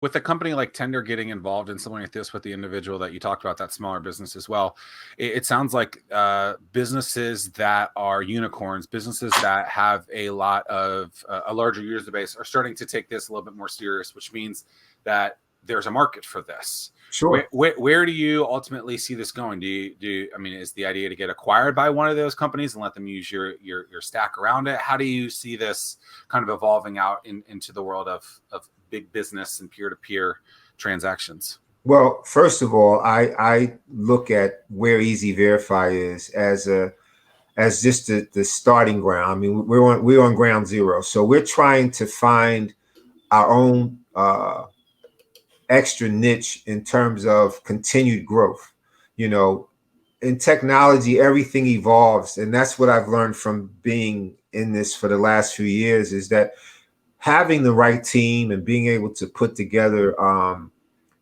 With a company like Tender getting involved in something like this with the individual that you talked about, that smaller business as well, it sounds like businesses that are unicorns, businesses that have a lot of a larger user base are starting to take this a little bit more serious, which means that there's a market for this. Sure. Where do you ultimately see this going? I mean, is the idea to get acquired by one of those companies and let them use your stack around it? How do you see this kind of evolving out into the world of big business and peer-to-peer transactions? Well, first of all, I look at where eZverifi is as just the starting ground. I mean, we're on ground zero, so we're trying to find our own extra niche in terms of continued growth. You know, in technology, everything evolves, and that's what I've learned from being in this for the last few years, is that having the right team and being able to put together,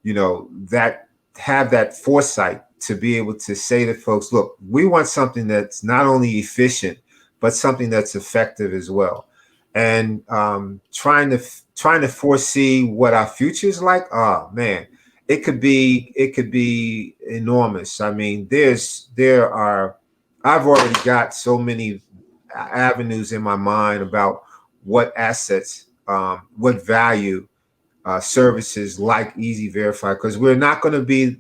that have that foresight to be able to say to folks, look, we want something that's not only efficient, but something that's effective as well. And trying to foresee what our future is like. Oh man, it could be enormous. I mean, I've already got so many avenues in my mind about what assets, what value services like eZverifi, because we're not going to be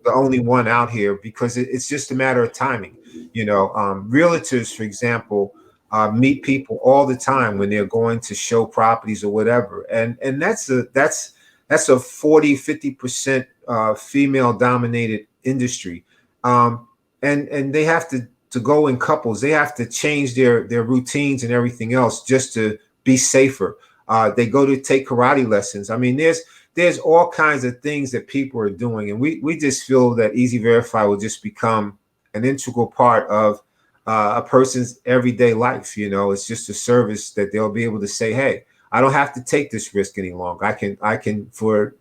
the only one out here, because it's just a matter of timing. Realtors, for example, meet people all the time when they're going to show properties or whatever, and that's a 40-50% female dominated industry, and they have to go in couples. They have to change their routines and everything else just to be safer. They go to take karate lessons. I mean, there's all kinds of things that people are doing, and we just feel that eZverifi will just become an integral part of a person's everyday life. It's just a service that they'll be able to say, hey, I don't have to take this risk any longer. I can for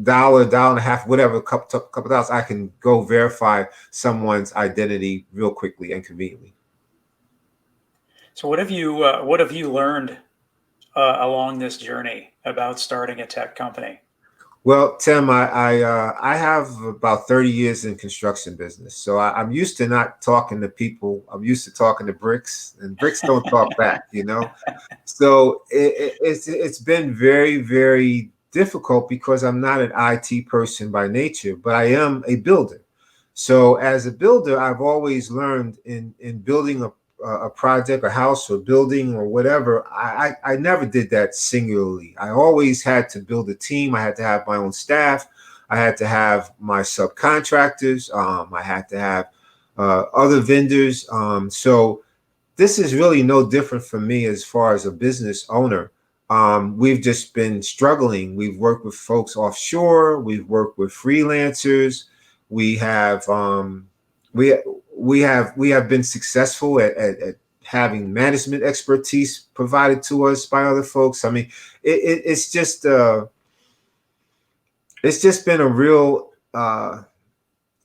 dollar and a half, whatever, couple dollars, I can go verify someone's identity real quickly and conveniently. So what have you learned along this journey about starting a tech company? Well, Tim, I have about 30 years in construction business, so I'm used to not talking to people. I'm used to talking to bricks, and bricks don't talk back, So it's been very, very difficult because I'm not an IT person by nature, but I am a builder. So as a builder, I've always learned in building a project, a house or building or whatever, I never did that singularly. I always had to build a team. I had to have my own staff. I had to have my subcontractors. I had to have other vendors. So this is really no different for me as far as a business owner. We've just been struggling. We've worked with folks offshore. We've worked with freelancers. We have we we have been successful at having management expertise provided to us by other folks. I mean, it's just been a real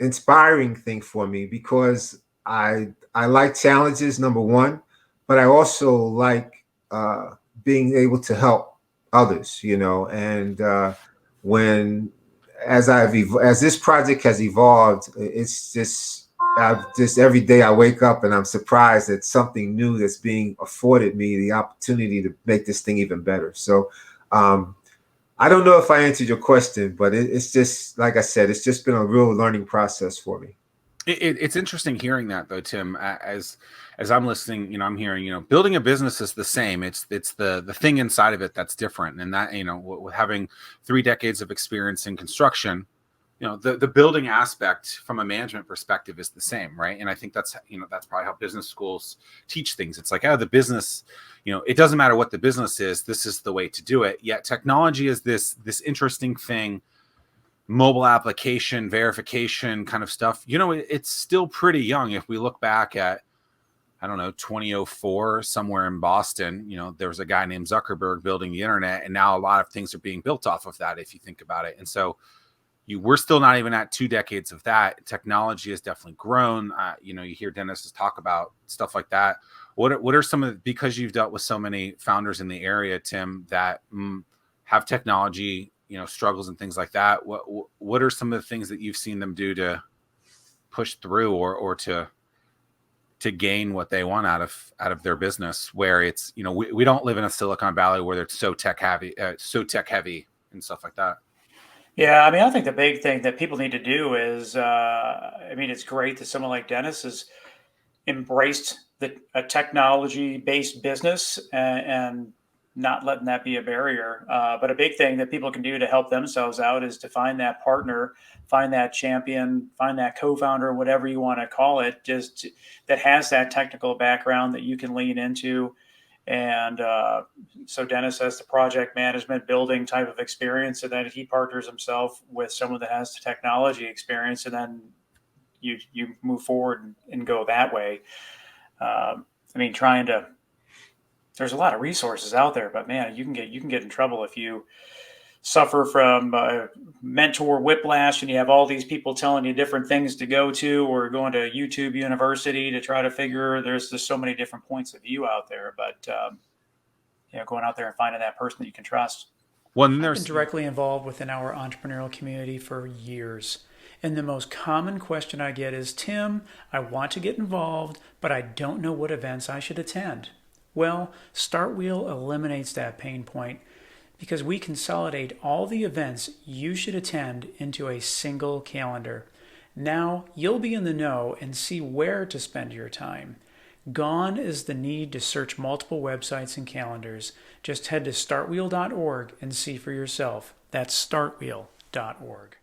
inspiring thing for me, because I like challenges, number one, but I also like being able to help others, and when as this project has evolved, it's just I've just every day I wake up and I'm surprised at something new that's being afforded me the opportunity to make this thing even better. So I don't know if I answered your question, but it's just, like I said, it's just been a real learning process for me. It's interesting hearing that, though, Tim. As I'm listening, I'm hearing, building a business is the same. It's the thing inside of it that's different, and that, with having 3 decades of experience in construction, the building aspect from a management perspective is the same, right? And I think that's probably how business schools teach things. It's like, the business, it doesn't matter what the business is. This is the way to do it. Yet technology is this interesting thing. Mobile application verification kind of stuff, it's still pretty young. If we look back at, I don't know, 2004, somewhere in Boston, there was a guy named Zuckerberg building the internet, and now a lot of things are being built off of that, if you think about it. And so we're still not even at 2 decades of that. Technology has definitely grown. You hear Dennis talk about stuff like that. What are some of, because you've dealt with so many founders in the area, Tim, that have technology struggles and things like that. What are some of the things that you've seen them do to push through or to gain what they want out of their business, where it's, we don't live in a Silicon Valley where it's so tech heavy and stuff like that. Yeah, I mean, I think the big thing that people need to do is, it's great that someone like Dennis has embraced a technology-based business and not letting that be a barrier. But a big thing that people can do to help themselves out is to find that partner, find that champion, find that co-founder, whatever you want to call it, that has that technical background that you can lean into. And so Dennis has the project management building type of experience, and then he partners himself with someone that has the technology experience, and then you move forward and go that way. There's a lot of resources out there, but man, you can get in trouble if you suffer from mentor whiplash and you have all these people telling you different things to go to, or going to YouTube University to try to figure. There's just so many different points of view out there, but going out there and finding that person that you can trust. Well, I've been directly involved within our entrepreneurial community for years. And the most common question I get is, Tim, I want to get involved, but I don't know what events I should attend. Well, StartWheel eliminates that pain point because we consolidate all the events you should attend into a single calendar. Now you'll be in the know and see where to spend your time. Gone is the need to search multiple websites and calendars. Just head to startwheel.org and see for yourself. That's startwheel.org.